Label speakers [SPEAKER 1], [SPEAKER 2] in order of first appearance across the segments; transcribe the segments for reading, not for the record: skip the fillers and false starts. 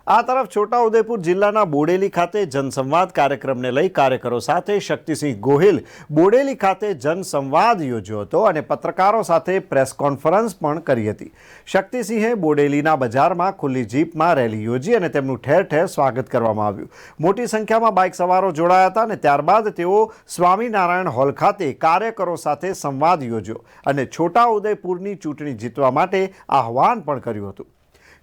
[SPEAKER 1] આ તરફ છોટાઉદેપુર જિલ્લાના બોડેલી ખાતે જનસંવાદ કાર્યક્રમને લઈ કાર્યકરો સાથે શક્તિસિંહ ગોહિલ બોડેલી ખાતે જનસંવાદ યોજ્યો હતો અને પત્રકારો સાથે પ્રેસ કોન્ફરન્સ પણ કરી હતી। શક્તિસિંહે બોડેલીના બજારમાં ખુલ્લી જીપમાં રેલી યોજી અને તેમનું ઠેર ઠેર સ્વાગત કરવામાં આવ્યું। મોટી સંખ્યામાં બાઇક સવારો જોડાયા હતા અને ત્યારબાદ તેઓ સ્વામિનારાયણ હોલ ખાતે કાર્યકરો સાથે સંવાદ યોજ્યો અને છોટાઉદેપુરની ચૂંટણી જીતવા માટે આહવાન પણ કર્યું હતું।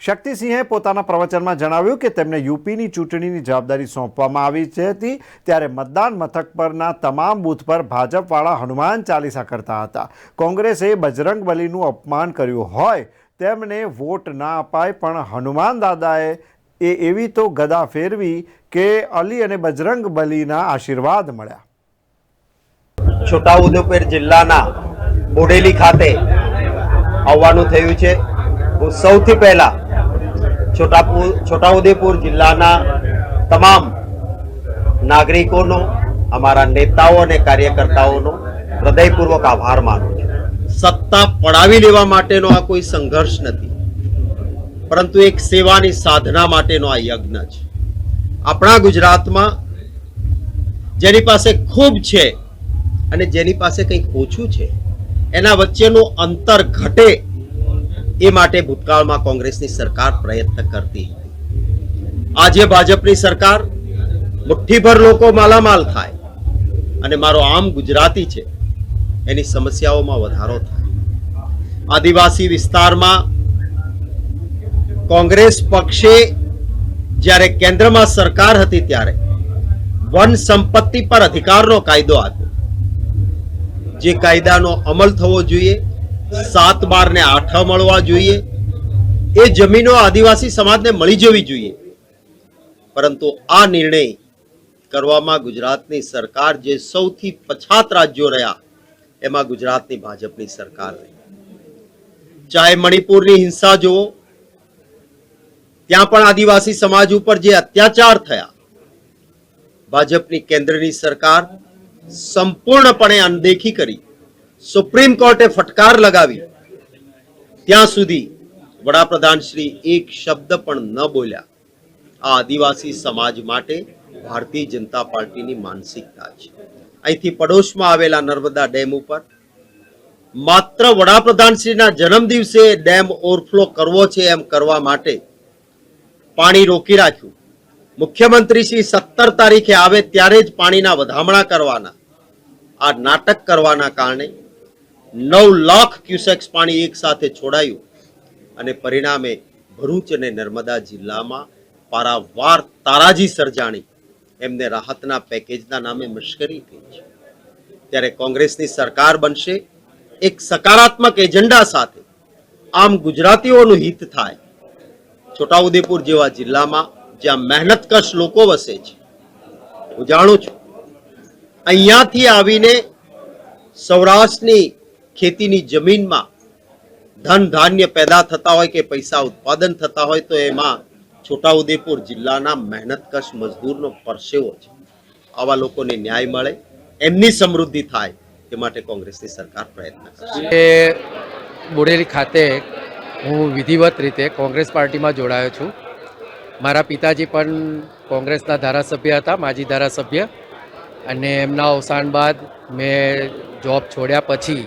[SPEAKER 1] શક્તિસિંહે પોતાના પ્રવચનમાં જણાવ્યું કે તેમને યુપીની ચૂંટણીની જવાબદારી સોંપવામાં આવી હતી ત્યારે મતદાન મથક પરના તમામ બૂથ પર ભાજપવાળા હનુમાન ચાલીસા કરતા હતા। કોંગ્રેસે બજરંગબલીનું અપમાન કર્યું હોય તેમને વોટ ના અપાય પણ હનુમાન દાદાએ એવી તો ગદા ફેરવી કે અલી અને બજરંગબલીના આશીર્વાદ મળ્યા।
[SPEAKER 2] છોટાઉદેપુર જિલ્લાના બોડેલી ખાતે આવવાનું થયું છે। હું સૌથી પહેલા છોટાઉદેપુર જિલ્લાના તમામ નાગરિકોનો, અમારા નેતાઓ અને કાર્યકર્તાઓનો હૃદયપૂર્વક આભાર માનું છું। સત્તા પડાવી લેવા માટેનો આ કોઈ સંઘર્ષ નથી, પરંતુ એક સેવાની સાધના માટેનો આ યજ્ઞ છે। આપણા ગુજરાતમાં જેની પાસે ખૂબ છે અને જેની પાસે કંઈક ઓછું છે એના વચ્ચેનું અંતર ઘટે એ માટે ભૂતકાળમાં કોંગ્રેસની સરકાર પ્રયત્ન કરતી હતી। આજે ભાજપની સરકાર મુઠ્ઠીભર લોકો માલામાલ થાય અને મારો આમ ગુજરાતી છે એની સમસ્યાઓમાં વધારો થાય। આદિવાસી વિસ્તારમાં કોંગ્રેસ પક્ષે જ્યારે કેન્દ્રમાં સરકાર હતી ત્યારે વન સંપત્તિ પર અધિકારનો કાયદો આપ્યો, જે કાયદાનો અમલ થવો જોઈએ, 7/12 ને 8 મળવા જોઈએ, એ જમીનો આદિવાસી સમાજને મળી જવી જોઈએ। પરંતુ આ નિર્ણય કરવામાં ગુજરાતની સરકાર, જે સૌથી પછાત રાજ્યો રહ્યા એમાં ગુજરાતની ભાજપની સરકાર રહી। ચાહે મણિપુરની હિંસા જુઓ, ત્યાં પણ આદિવાસી સમાજ ઉપર જે અત્યાચાર થયા, ભાજપની કેન્દ્રની સરકાર સંપૂર્ણપણે અનદેખી કરી, સુપ્રીમ કોર્ટે ફટકાર લગાવી, ત્યાં સુધી વડાપ્રધાન શ્રી એક શબ્દ પણ ન બોલ્યા। આ આદિવાસી સમાજ માટે ભારતીય જનતા પાર્ટીની માનસિકતા છે। અહીંથી પડોશમાં આવેલા નર્મદા ડેમ ઉપર માત્ર વડાપ્રધાન શ્રીના જન્મદિવસે ડેમ ઓવરફ્લો કરવો છે એમ કરવા માટે પાણી રોકી રાખ્યું। મુખ્યમંત્રી શ્રી 17 તારીખે આવે ત્યારે જ પાણીના વધામણા કરવાના આ નાટક કરવાના કારણે 9 લાખ ક્યુસેક્સ પાણી એક સાથે છોડાયું અને પરિણામે ભરૂચ અને નર્મદા જિલ્લામાં પારાવાર તારાજી સર્જાણી। એમને રાહતના પેકેજના નામે મશ્કરી થઈ છે। ત્યારે કોંગ્રેસની સરકાર બનશે એક સકારાત્મક એજન્ડા સાથે, આમ ગુજરાતીઓનું હિત થાય। છોટાઉદેપુર જેવા જિલ્લામાં જ્યાં મહેનતકશ લોકો વસે છે, હું જાણું છું અહીંયાથી આવીને સૌરાષ્ટ્રની ખેતીની જમીનમાં ધન ધાન્ય પેદા થતા હોય કે પૈસા ઉત્પાદન થતા હોય તો એમાં છોટાઉદેપુર જિલ્લાના મહેનતકશ મજદૂરનો પરસેવો છે। આવા લોકોને ન્યાય મળે, એમની સમૃદ્ધિ થાય એ માટે કોંગ્રેસની સરકાર પ્રયત્ન કરશે।
[SPEAKER 3] બોડેલી ખાતે હું વિધિવત રીતે કોંગ્રેસ પાર્ટીમાં જોડાયો છું। મારા પિતાજી પણ કોંગ્રેસના ધારાસભ્ય હતા, માજી ધારાસભ્ય, અને એમના અવસાન બાદ મેં જોબ છોડ્યા પછી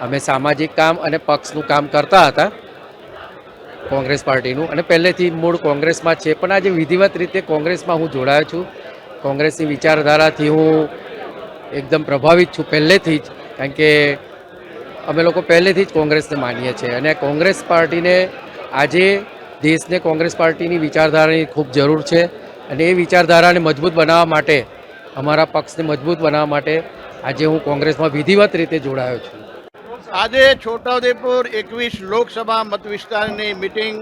[SPEAKER 3] અમે સામાજિક કામ અને પક્ષનું કામ કરતા હતા કોંગ્રેસ પાર્ટીનું, અને પહેલેથી મૂળ કોંગ્રેસમાં છે, પણ આજે વિધિવત રીતે કોંગ્રેસમાં હું જોડાયો છું। કોંગ્રેસની વિચારધારાથી હું એકદમ પ્રભાવિત છું પહેલેથી જ, કારણ કે અમે લોકો પહેલેથી જ કોંગ્રેસને માનીએ છીએ અને કોંગ્રેસ પાર્ટીને આજે દેશને કોંગ્રેસ પાર્ટીની વિચારધારાની ખૂબ જરૂર છે અને એ વિચારધારાને મજબૂત બનાવવા માટે, અમારા પક્ષને મજબૂત બનાવવા માટે આજે હું કોંગ્રેસમાં વિધિવત રીતે જોડાયો છું।
[SPEAKER 4] આજે છોટાઉદેપુર 21 લોકસભા મત વિસ્તારની મિટિંગ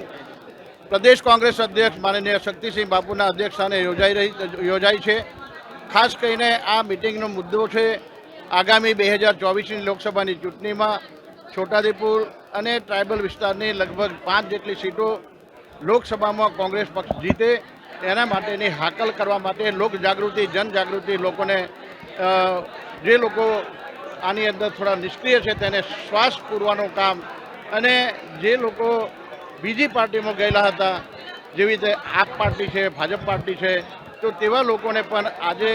[SPEAKER 4] પ્રદેશ કોંગ્રેસ અધ્યક્ષ માનનીય શક્તિસિંહ બાપુના અધ્યક્ષસ્થાને યોજાઈ છે। ખાસ કરીને આ મિટિંગનો મુદ્દો છે આગામી 2024ની લોકસભાની ચૂંટણીમાં છોટાઉદેપુર અને ટ્રાઇબલ વિસ્તારની લગભગ 5 જેટલી સીટો લોકસભામાં કોંગ્રેસ પક્ષ જીતે એના માટેની હાકલ કરવા માટે લોકજાગૃતિ, જનજાગૃતિ, લોકોને જે લોકો આની અંદર થોડા નિષ્ક્રિય છે તેને શ્વાસ પૂરવાનું કામ, અને જે લોકો બીજી પાર્ટીમાં ગયેલા હતા જેવી રીતે આપ પાર્ટી છે, ભાજપ પાર્ટી છે, તો તેવા લોકોને પણ આજે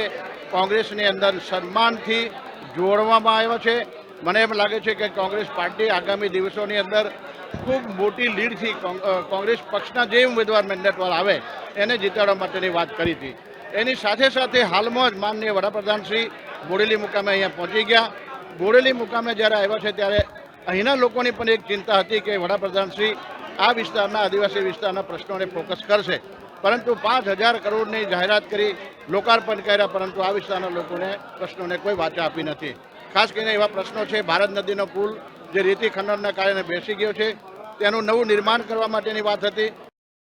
[SPEAKER 4] કોંગ્રેસની અંદર સન્માનથી જોડવામાં આવ્યા છે. મને એમ લાગે છે કે કોંગ્રેસ પાર્ટી આગામી દિવસોની અંદર ખૂબ મોટી લીડથી કોંગ્રેસ પક્ષના જે ઉમેદવાર મેન્ડેટવાળા આવે એને જીતાડવા માટેની વાત કરી હતી. એની સાથે સાથે હાલમાં જ માનનીય વડાપ્રધાન શ્રી બોડેલી મુકામે અહીંયા પહોંચી ગયા. બોડેલી મુકામે જ્યારે આવ્યા છે ત્યારે અહીંના લોકોની પણ એક ચિંતા હતી કે વડાપ્રધાન શ્રી આ વિસ્તારના આદિવાસી વિસ્તારના પ્રશ્નોને ફોકસ કરશે, પરંતુ 5,000 કરોડની જાહેરાત કરી, લોકાર્પણ કર્યા, પરંતુ આ વિસ્તારના લોકોને પ્રશ્નોને કોઈ વાચા આપી નથી. ખાસ કરીને એવા પ્રશ્નો છે, ભારત નદીનો પુલ જે રેતી ખનનના કારણે બેસી ગયો છે, તેનું નવું નિર્માણ કરવા માટેની વાત હતી.